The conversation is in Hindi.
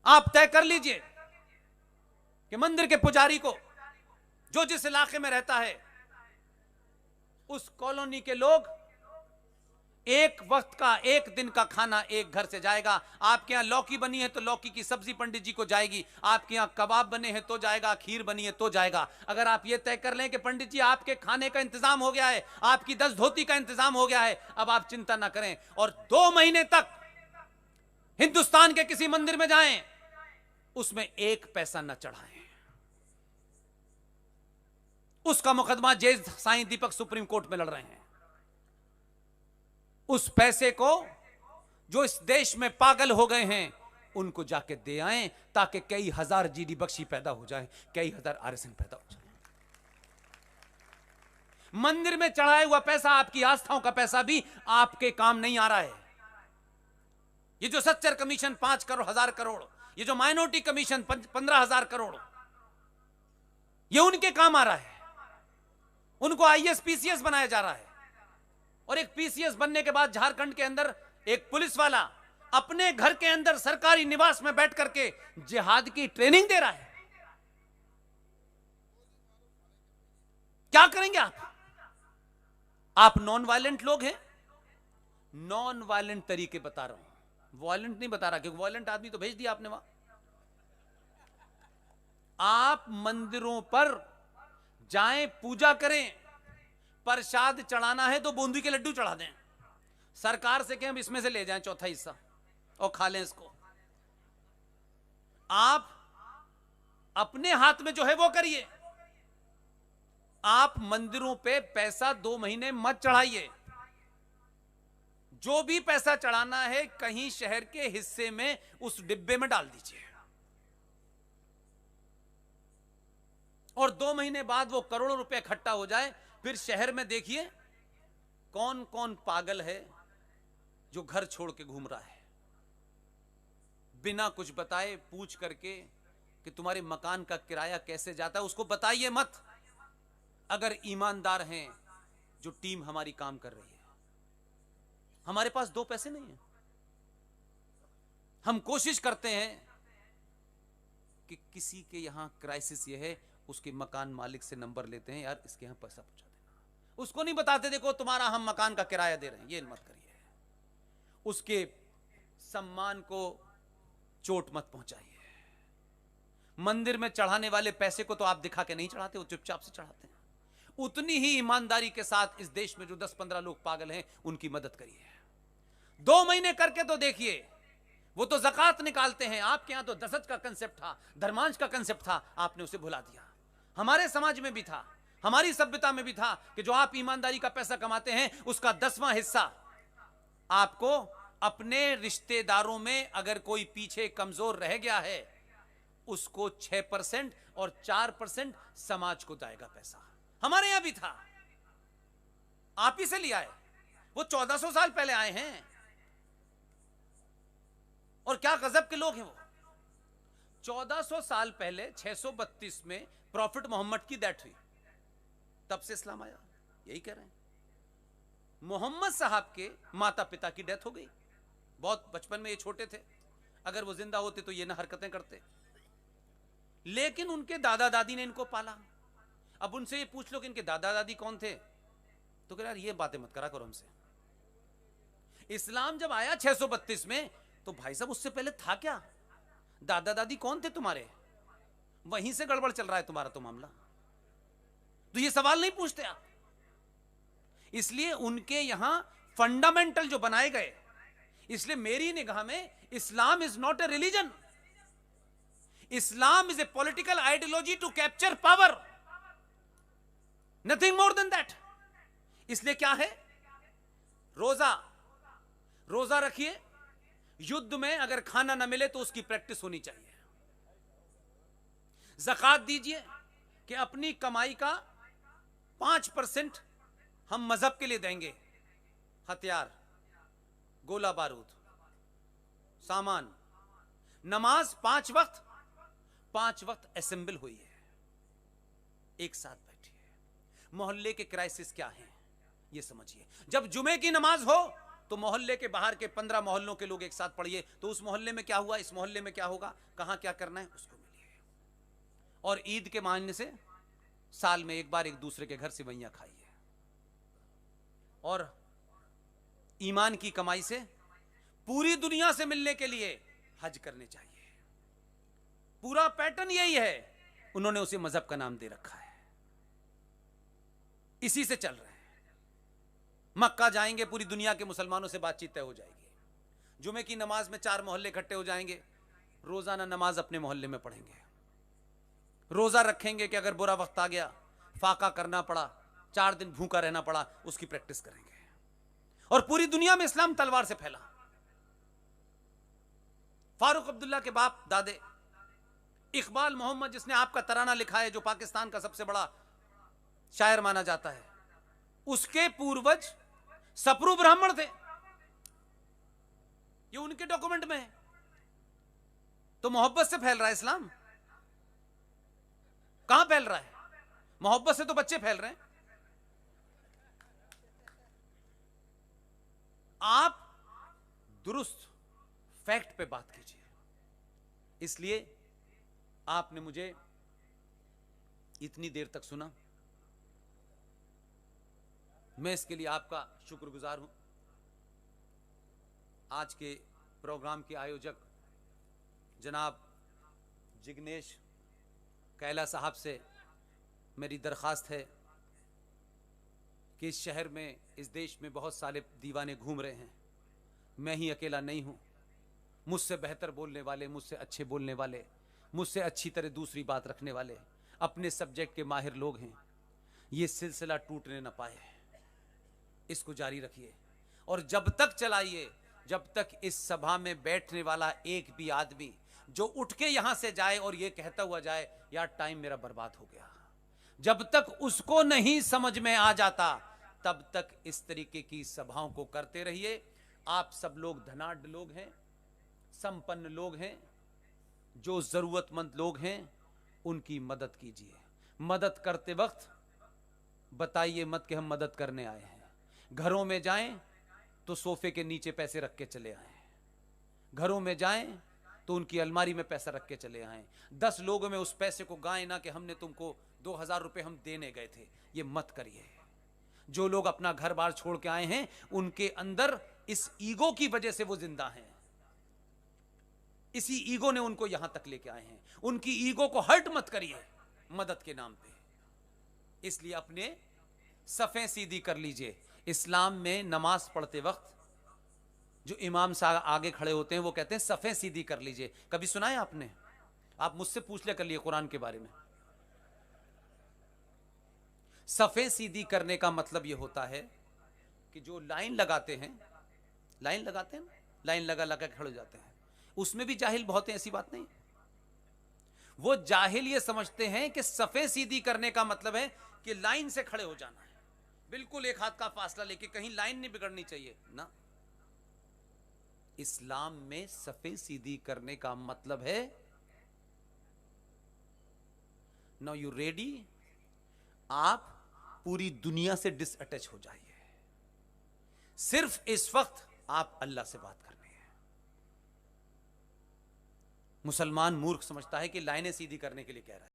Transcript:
आप तय कर लीजिए कि मंदिर के पुजारी को जो जिस इलाके में रहता है उस कॉलोनी के लोग एक वक्त का एक दिन का खाना एक घर से जाएगा। आपके यहां लौकी बनी है तो लौकी की सब्जी पंडित जी को जाएगी, आपके यहां कबाब बने हैं तो जाएगा, खीर बनी है तो जाएगा। अगर आप ये तय कर लें कि पंडित जी आपके खाने का इंतजाम हो गया है, आपकी 10 धोती का इंतजाम हो गया है, अब आप चिंता ना करें और 2 महीने तक हिंदुस्तान के किसी मंदिर में जाएं, उसमें 1 पैसा न चढ़ाएं। उसका मुकदमा जज साईं दीपक सुप्रीम कोर्ट में लड़ रहे हैं। उस पैसे को जो इस देश में पागल हो गए हैं उनको जाके दे आएं, ताकि कई हजार जीडी बख्शी पैदा हो जाए, कई हजार आरएसएन पैदा हो जाए। मंदिर में चढ़ाया हुआ पैसा, आपकी आस्थाओं का पैसा भी आपके काम नहीं आ रहा है। ये जो सच्चर कमीशन 5 करोड़ 1000 करोड़, ये जो माइनॉरिटी कमीशन 15,000 करोड़, ये उनके काम आ रहा है। उनको आईएएस पीसीएस बनाया जा रहा है और एक पीसीएस बनने के बाद झारखंड के अंदर एक पुलिस वाला अपने घर के अंदर सरकारी निवास में बैठ करके जिहाद की ट्रेनिंग दे रहा है। क्या करेंगे आप नॉन वायलेंट लोग हैं। नॉन वायलेंट तरीके बता रहा हूं, वायलेंट नहीं बता रहा, क्योंकि वायलेंट आदमी तो भेज दिया आपने वहां। आप मंदिरों पर जाएं, पूजा करें, प्रसाद चढ़ाना है तो बूंदी के लड्डू चढ़ा दें, सरकार से कहें इसमें से ले जाएं चौथा हिस्सा और खा लें इसको। आप अपने हाथ में जो है वो करिए। आप मंदिरों पे पैसा 2 महीने मत चढ़ाइए। जो भी पैसा चढ़ाना है कहीं शहर के हिस्से में उस डिब्बे में डाल दीजिए और 2 महीने बाद वो करोड़ों रुपए इकट्ठा हो जाए, फिर शहर में देखिए कौन कौन पागल है जो घर छोड़ के घूम रहा है बिना कुछ बताए, पूछ करके कि तुम्हारे मकान का किराया कैसे जाता है, उसको बताइए मत। अगर ईमानदार हैं जो टीम हमारी काम कर रही है। हमारे पास 2 पैसे नहीं है। हम कोशिश करते हैं कि किसी के यहां क्राइसिस ये है, उसके मकान मालिक से नंबर लेते हैं, यार इसके यहां पैसा पहुंचा देना। उसको नहीं बताते देखो तुम्हारा हम मकान का किराया दे रहे हैं, ये मत करिए। उसके सम्मान को चोट मत पहुंचाइए। मंदिर में चढ़ाने वाले पैसे को तो आप दिखा के नहीं चढ़ाते, वो चुपचाप से चढ़ाते हैं। उतनी ही ईमानदारी के साथ इस देश में जो 10-15 लोग पागल हैं उनकी मदद करिए। 2 महीने करके तो देखिए, वो तो ज़कात निकालते हैं। आपके यहां तो दसत का कंसेप्ट था, धर्मांश का कंसेप्ट था, आपने उसे भुला दिया। हमारे समाज में भी था, हमारी सभ्यता में भी था कि जो आप ईमानदारी का पैसा कमाते हैं उसका 10वां हिस्सा आपको अपने रिश्तेदारों में अगर कोई पीछे कमजोर रह गया है उसको 6% और 4% समाज को जाएगा पैसा। हमारे यहां भी था, आप ही से लिया है। वो 1400 साल पहले आए हैं और क्या गजब के लोग हैं वो। 1400 साल पहले 632 में प्रॉफिट मोहम्मद की डेथ हुई, तब से इस्लाम आया। यही कह रहे हैं। मोहम्मद साहब के माता पिता की डेथ हो गई, बहुत बचपन में ये छोटे थे, अगर वो जिंदा होते तो ये ना हरकतें करते, लेकिन उनके दादा दादी ने इनको पाला। अब उनसे ये पूछ लो कि इनके दादा दादी कौन थे, तो कह यार ये बातें मत करा करो हमसे। इस्लाम जब आया 632 में तो भाई साहब उससे पहले था क्या, दादा दादी कौन थे तुम्हारे, वहीं से गड़बड़ चल रहा है तुम्हारा तो मामला। तो ये सवाल नहीं पूछते आप। इसलिए उनके यहां फंडामेंटल जो बनाए गए, इसलिए मेरी निगाह में Islam is not a religion, Islam is a political ideology to capture power, nothing more than that. इसलिए क्या है, रोजा रखिए, युद्ध में अगर खाना ना मिले तो उसकी प्रैक्टिस होनी चाहिए। ज़कात दीजिए कि अपनी कमाई का 5% हम मजहब के लिए देंगे, हथियार, गोला बारूद, सामान। नमाज 5 वक्त असेंबल हुई है, एक साथ बैठिए। मोहल्ले के क्राइसिस क्या हैं ये समझिए। जब जुमे की नमाज हो तो मोहल्ले के बाहर के 15 मोहल्लों के लोग एक साथ पढ़िए, तो उस मोहल्ले में क्या हुआ, इस मोहल्ले में क्या होगा, कहां क्या करना है उसको मिलिए। और ईद के मानने से साल में एक बार एक दूसरे के घर सेवइयां खाइए। और ईमान की कमाई से पूरी दुनिया से मिलने के लिए हज करने चाहिए। पूरा पैटर्न यही है, उन्होंने उसे मजहब का नाम दे रखा है, इसी से चल रहे हैं। मक्का जाएंगे, पूरी दुनिया के मुसलमानों से बातचीत तय हो जाएगी। जुमे की नमाज में 4 मोहल्ले इकट्ठे हो जाएंगे, रोजाना नमाज अपने मोहल्ले में पढ़ेंगे। रोजा रखेंगे कि अगर बुरा वक्त आ गया, फाका करना पड़ा, 4 दिन भूखा रहना पड़ा, उसकी प्रैक्टिस करेंगे। और पूरी दुनिया में इस्लाम तलवार से फैला। फारूक अब्दुल्ला के बाप दादे इकबाल मोहम्मद, जिसने आपका तराना लिखा है, जो पाकिस्तान का सबसे बड़ा शायर माना जाता है, उसके पूर्वज सप्रू ब्राह्मण थे। ये उनके डॉक्यूमेंट में है। तो मोहब्बत से फैल रहा है इस्लाम। कहां फैल रहा है? मोहब्बत से तो बच्चे फैल रहे हैं। आप दुरुस्त फैक्ट पे बात कीजिए। इसलिए आपने मुझे इतनी देर तक सुना, मैं इसके लिए आपका शुक्रगुजार हूं। आज के प्रोग्राम के आयोजक जनाब जिग्नेश कैला साहब से मेरी दरख्वास्त है कि इस शहर में, इस देश में बहुत सारे दीवाने घूम रहे हैं, मैं ही अकेला नहीं हूं। मुझसे बेहतर बोलने वाले, मुझसे अच्छे बोलने वाले, मुझसे अच्छी तरह दूसरी बात रखने वाले, अपने सब्जेक्ट के माहिर लोग हैं। ये सिलसिला टूटने न पाए, इसको जारी रखिए। और जब तक चलाइए जब तक इस सभा में बैठने वाला एक भी आदमी जो उठ के यहां से जाए और ये कहता हुआ जाए यार टाइम मेरा बर्बाद हो गया, जब तक उसको नहीं समझ में आ जाता तब तक इस तरीके की सभाओं को करते रहिए। आप सब लोग धनाढ्य लोग हैं, संपन्न लोग हैं, जो जरूरतमंद लोग हैं उनकी मदद कीजिए। मदद करते वक्त बताइए मत कि हम मदद करने आए हैं। घरों में जाएं तो सोफे के नीचे पैसे रख के चले आएं, घरों में जाएं तो उनकी अलमारी में पैसा रख के चले आएं। 10 लोगों में उस पैसे को गाएं ना कि हमने तुमको 2000 रुपए हम देने गए थे। ये मत करिए। जो लोग अपना घर बार छोड़ के आए हैं उनके अंदर इस ईगो की वजह से वो जिंदा हैं, इसी ईगो ने उनको यहां तक लेके आए हैं। उनकी ईगो को हर्ट मत करिए मदद के नाम पे। इसलिए अपने सफ़ें सीधी कर लीजिए। इस्लाम में नमाज पढ़ते वक्त जो इमाम साहब आगे खड़े होते हैं वो कहते हैं सफ़ें सीधी कर लीजिए। कभी सुना है आपने? आप मुझसे पूछ लिया कर लिए कुरान के बारे में। सफ़ें सीधी करने का मतलब ये होता है कि जो लाइन लगाते हैं, लाइन लगा लगा खड़े हो जाते हैं, उसमें भी जाहिल बहुत हैं, ऐसी बात नहीं। वो जाहिल ये समझते हैं कि सफ़ें सीधी करने का मतलब है कि लाइन से खड़े हो जाना है, बिल्कुल एक हाथ का फासला लेके, कहीं लाइन नहीं बिगड़नी चाहिए ना। इस्लाम में सफ़ें सीधी करने का मतलब है नाउ यू रेडी, आप पूरी दुनिया से डिसअटैच हो जाइए। सिर्फ इस वक्त आप अल्लाह से बात करनी है। मुसलमान मूर्ख समझता है कि लाइनें सीधी करने के लिए कह रहा है।